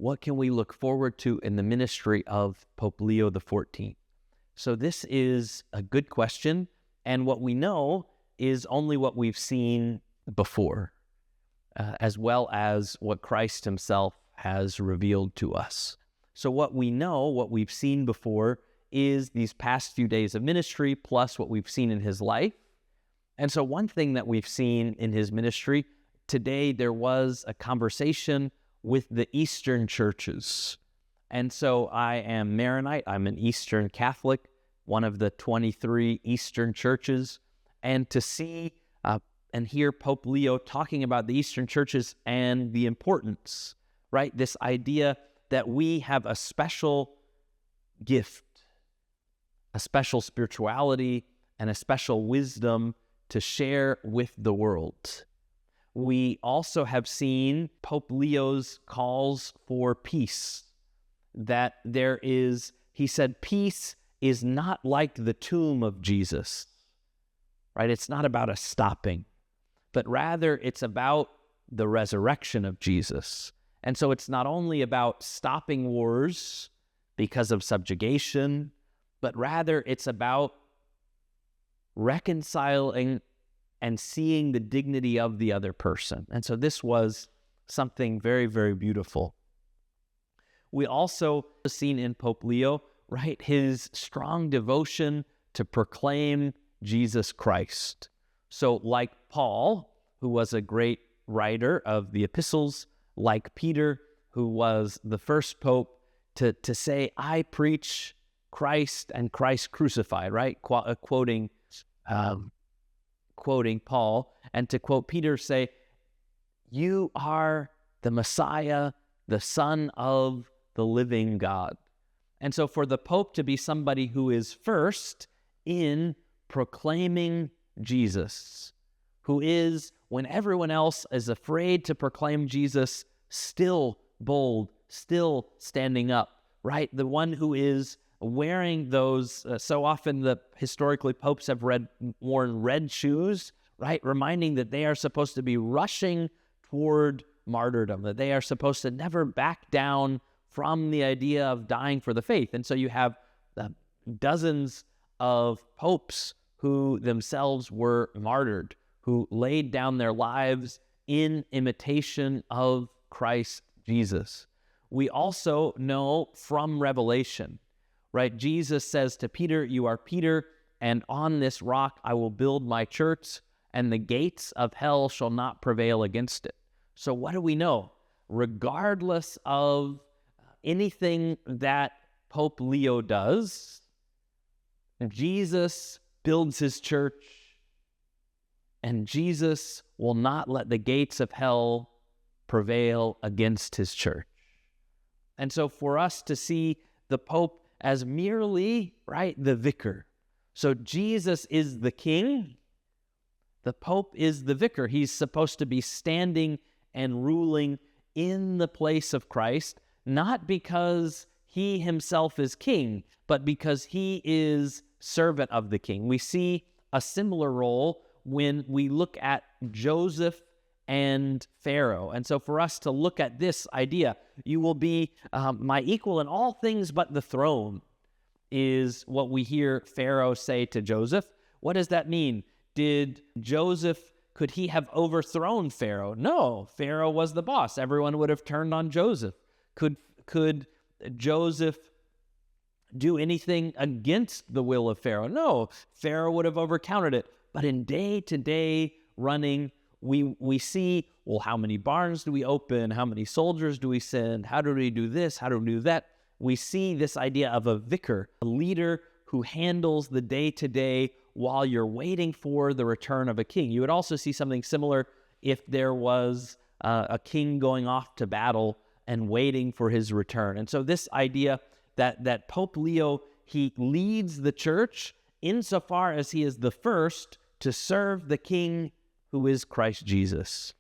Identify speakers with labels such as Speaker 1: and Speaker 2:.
Speaker 1: what can we look forward to in the ministry of Pope Leo XIV? So this is a good question, and what we know is only what we've seen before, as well as what Christ himself has revealed to us. So what we know, what we've seen before, is these past few days of ministry plus what we've seen in his life. And so one thing that we've seen in his ministry, today there was a conversation with the Eastern churches. And so I am Maronite, I'm an Eastern Catholic, one of the 23 Eastern churches. And to see and hear Pope Leo talking about the Eastern churches and the importance, right? This idea that we have a special gift, a special spirituality, and a special wisdom to share with the world. We also have seen Pope Leo's calls for peace, that there is, he said, peace is not like the tomb of Jesus, right? It's not about a stopping, but rather it's about the resurrection of Jesus. And so it's not only about stopping wars because of subjugation, but rather it's about reconciling and seeing the dignity of the other person. And so this was something very, very beautiful. We also seen in Pope Leo, right, his strong devotion to proclaim Jesus Christ. So like Paul, who was a great writer of the epistles, like Peter, who was the first pope, to say, I preach Christ and Christ crucified, right? Quoting Paul, and to quote Peter, say, you are the Messiah, the Son of the living God. And so for the Pope to be somebody who is first in proclaiming Jesus, who is, when everyone else is afraid to proclaim Jesus, still bold, still standing up, right? The one who is wearing those, so often historically popes have worn red shoes, right? Reminding that they are supposed to be rushing toward martyrdom, that they are supposed to never back down from the idea of dying for the faith. And so you have dozens of popes who themselves were martyred, who laid down their lives in imitation of Christ Jesus. We also know from Revelation, right? Jesus says to Peter, you are Peter, and on this rock I will build my church, and the gates of hell shall not prevail against it. So what do we know? Regardless of anything that Pope Leo does, Jesus builds his church, and Jesus will not let the gates of hell prevail against his church. And so for us to see the Pope as merely, right, the vicar. So Jesus is the king, the Pope is the vicar. He's supposed to be standing and ruling in the place of Christ, not because he himself is king, but because he is servant of the king. We see a similar role when we look at Joseph and Pharaoh. And so for us to look at this idea, you will be my equal in all things but the throne, is what we hear Pharaoh say to Joseph. What does that mean? Could he have overthrown Pharaoh? No, Pharaoh was the boss. Everyone would have turned on Joseph. Could Joseph do anything against the will of Pharaoh? No, Pharaoh would have overcounted it. But in day-to-day running, we see, well, how many barns do we open? How many soldiers do we send? How do we do this? How do we do that? We see this idea of a vicar, a leader who handles the day-to-day while you're waiting for the return of a king. You would also see something similar if there was a king going off to battle and waiting for his return. And so this idea that Pope Leo, he leads the church insofar as he is the first to serve the king who is Christ Jesus.